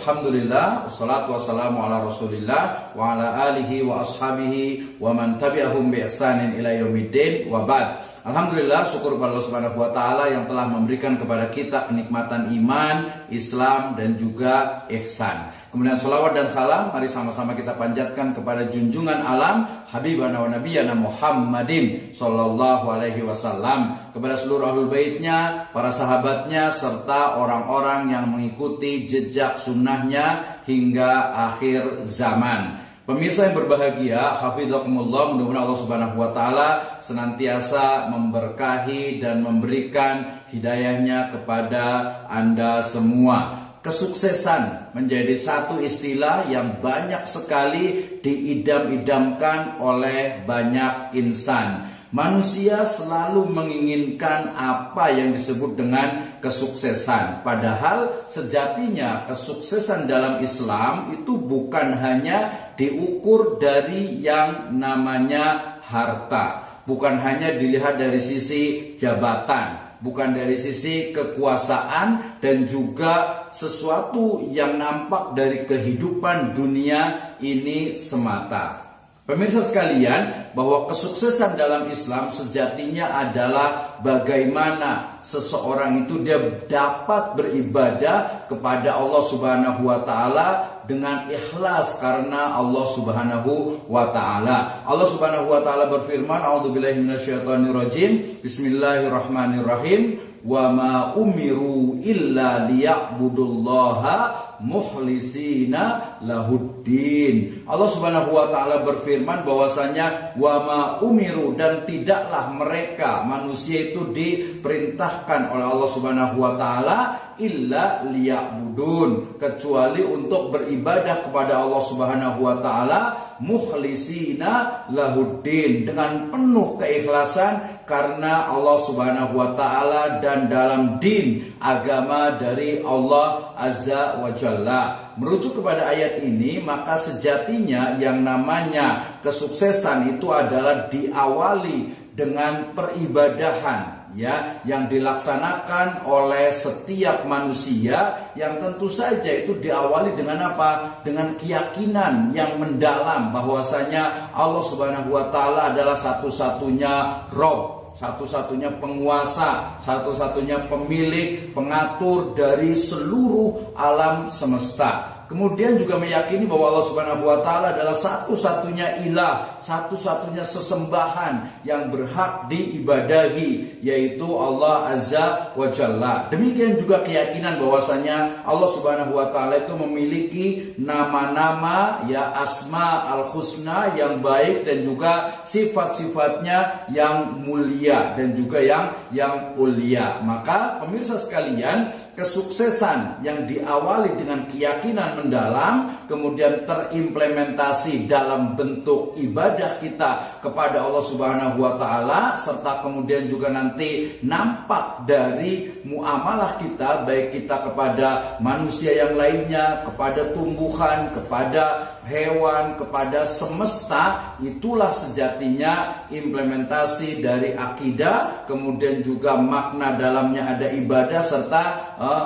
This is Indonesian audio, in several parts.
Alhamdulillah, wassalatu wassalamu ala Rasulillah wa ala alihi wa ashabihi wa man tabi'ahum bi ihsanin ila yaumiddin wa ba'd. Alhamdulillah, syukur kepada Allah Subhanahu wa taala yang telah memberikan kepada kita kenikmatan iman, Islam dan juga ihsan. Kemudian salawat dan salam mari sama-sama kita panjatkan kepada junjungan alam Habibana wa Nabiyana Muhammadin sallallahu alaihi wasallam, kepada seluruh ahlul baitnya, para sahabatnya serta orang-orang yang mengikuti jejak sunnahnya hingga akhir zaman. Pemirsa yang berbahagia, hafizakumullah, mudah-mudahan Allah Subhanahu wa taala senantiasa memberkahi dan memberikan hidayahnya kepada Anda semua. Kesuksesan menjadi satu istilah yang banyak sekali diidam-idamkan oleh banyak insan. Manusia selalu menginginkan apa yang disebut dengan kesuksesan. Padahal sejatinya kesuksesan dalam Islam itu bukan hanya diukur dari yang namanya harta, bukan hanya dilihat dari sisi jabatan, bukan dari sisi kekuasaan, dan juga sesuatu yang nampak dari kehidupan dunia ini semata. Pemirsa sekalian, bahwa kesuksesan dalam Islam sejatinya adalah bagaimana seseorang itu dia dapat beribadah kepada Allah Subhanahu wa taala dengan ikhlas karena Allah Subhanahu wa taala. Allah Subhanahu wa taala berfirman, a'udzubillahi minasyaitonirrajim, bismillahirrahmanirrahim. Wa ma umiru illa liya'budullaha mukhlisina lahuddin. Allah Subhanahu wa taala berfirman bahwasanya wa ma umiru, dan tidaklah mereka manusia itu diperintahkan oleh Allah Subhanahu wa taala illa liya'budun, kecuali untuk beribadah kepada Allah Subhanahu wa taala mukhlisina lahuddin, dengan penuh keikhlasan karena Allah Subhanahu wa taala dan dalam din agama dari Allah Azza wa Jalla. Merujuk kepada ayat ini, maka sejatinya yang namanya kesuksesan itu adalah diawali dengan peribadahan, ya, yang dilaksanakan oleh setiap manusia, yang tentu saja itu diawali dengan apa? Dengan keyakinan yang mendalam bahwasanya Allah Subhanahu wa taala adalah satu-satunya Rabb, satu-satunya penguasa, satu-satunya pemilik, pengatur dari seluruh alam semesta. Kemudian juga meyakini bahwa Allah Subhanahu wa taala adalah satu-satunya ilah, satu-satunya sesembahan yang berhak diibadahi, yaitu Allah Azza wa Jalla. Demikian juga keyakinan bahwasanya Allah Subhanahu wa taala itu memiliki nama-nama, ya, asma al-husna yang baik, dan juga sifat-sifatnya yang mulia dan juga yang ulia. Maka pemirsa sekalian, kesuksesan yang diawali dengan keyakinan mendalam, kemudian terimplementasi dalam bentuk ibadah kita kepada Allah Subhanahu wa taala, serta kemudian juga nanti nampak dari muamalah kita, baik kita kepada manusia yang lainnya, kepada tumbuhan, kepada hewan, kepada semesta. Itulah sejatinya implementasi dari akidah, kemudian juga makna dalamnya ada ibadah serta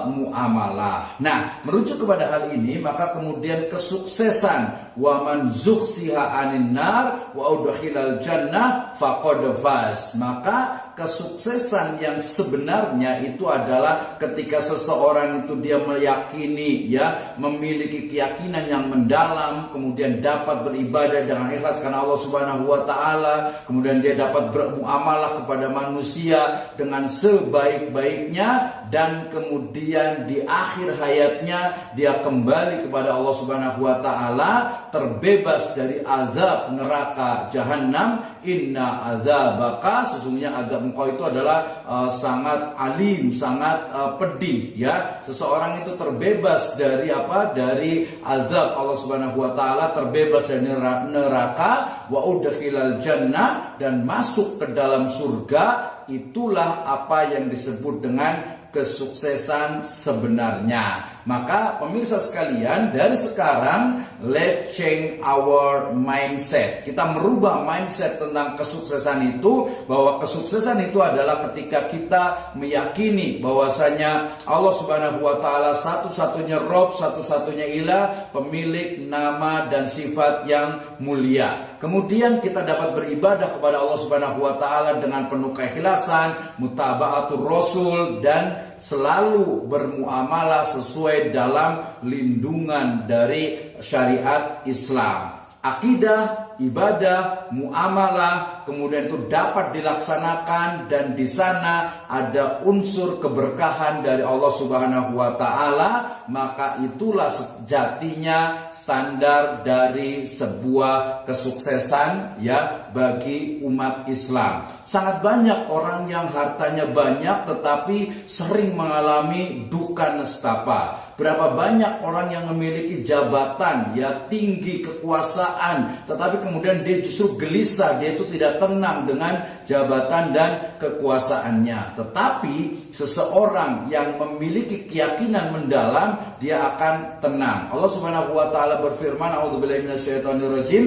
muamalah. Nah, merujuk kepada hal ini, maka kemudian kesuksesan wa man zuhsiha 'anil nar wa udkhilal jannah faqad faz. Maka kesuksesan yang sebenarnya itu adalah ketika seseorang itu dia meyakini, ya, memiliki keyakinan yang mendalam, kemudian dapat beribadah dengan ikhlas karena Allah Subhanahu wa taala, kemudian dia dapat bermuamalah kepada manusia dengan sebaik-baiknya, dan kemudian di akhir hayatnya dia kembali kepada Allah Subhanahu wa taala, terbebas dari azab neraka jahanam. Inna azabaka, sesungguhnya azab engkau itu adalah sangat alim, sangat pedih, ya. Seseorang itu terbebas dari apa? Dari azab Allah Subhanahu wa taala, terbebas dari neraka, wa udkhilal jannah, dan masuk ke dalam surga. Itulah apa yang disebut dengan kesuksesan sebenarnya. Maka pemirsa sekalian, dari sekarang let's change our mindset. Kita merubah mindset tentang kesuksesan itu, bahwa kesuksesan itu adalah ketika kita meyakini bahwasanya Allah Subhanahu wa taala satu-satunya Rabb, satu-satunya ilah, pemilik nama dan sifat yang mulia. Kemudian kita dapat beribadah kepada Allah Subhanahu wa taala dengan penuh keikhlasan, mutaba'atur Rasul, dan selalu bermuamalah sesuai dalam lindungan dari syariat Islam. Akidah, ibadah, muamalah, kemudian itu dapat dilaksanakan, dan di sana ada unsur keberkahan dari Allah Subhanahu wa taala, maka itulah sejatinya standar dari sebuah kesuksesan ya bagi umat Islam. Sangat banyak orang yang hartanya banyak tetapi sering mengalami duka nestapa. Berapa banyak orang yang memiliki jabatan ya tinggi, kekuasaan, tetapi kemudian dia justru gelisah, dia itu tidak tenang dengan jabatan dan kekuasaannya. Tetapi seseorang yang memiliki keyakinan mendalam, dia akan tenang. Allah Subhanahu wa taala berfirman, a'udzubillahi minasyaitonirrajim,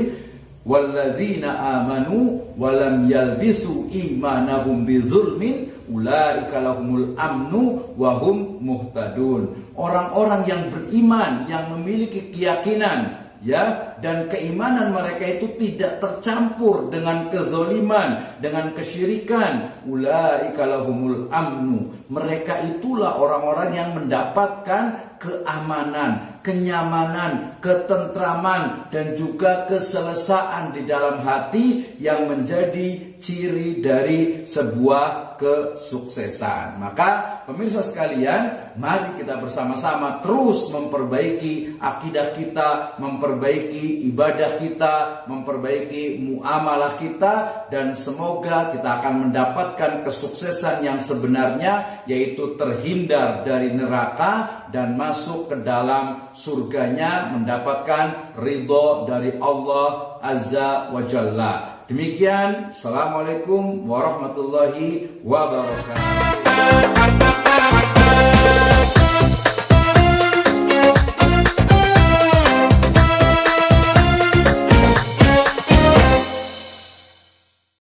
walladzina amanu walam yalbisu imanahum bidzulmin ulaika lahumul amnu wahum muhtadun. Orang-orang yang beriman, yang memiliki keyakinan ya, dan keimanan mereka itu tidak tercampur dengan kezaliman, dengan kesyirikan, ulaika lahumul amnu. Mereka itulah orang-orang yang mendapatkan keamanan, kenyamanan, ketentraman, dan juga keselesaan di dalam hati yang menjadi ciri dari sebuah kesuksesan. Maka pemirsa sekalian, mari kita bersama-sama terus memperbaiki akidah kita, memperbaiki ibadah kita, memperbaiki muamalah kita, dan semoga kita akan mendapatkan kesuksesan yang sebenarnya, yaitu terhindar dari neraka dan masuk ke dalam surganya, mendapatkan ridho dari Allah Azza wa Jalla. Demikian, Assalamualaikum warahmatullahi wabarakatuh.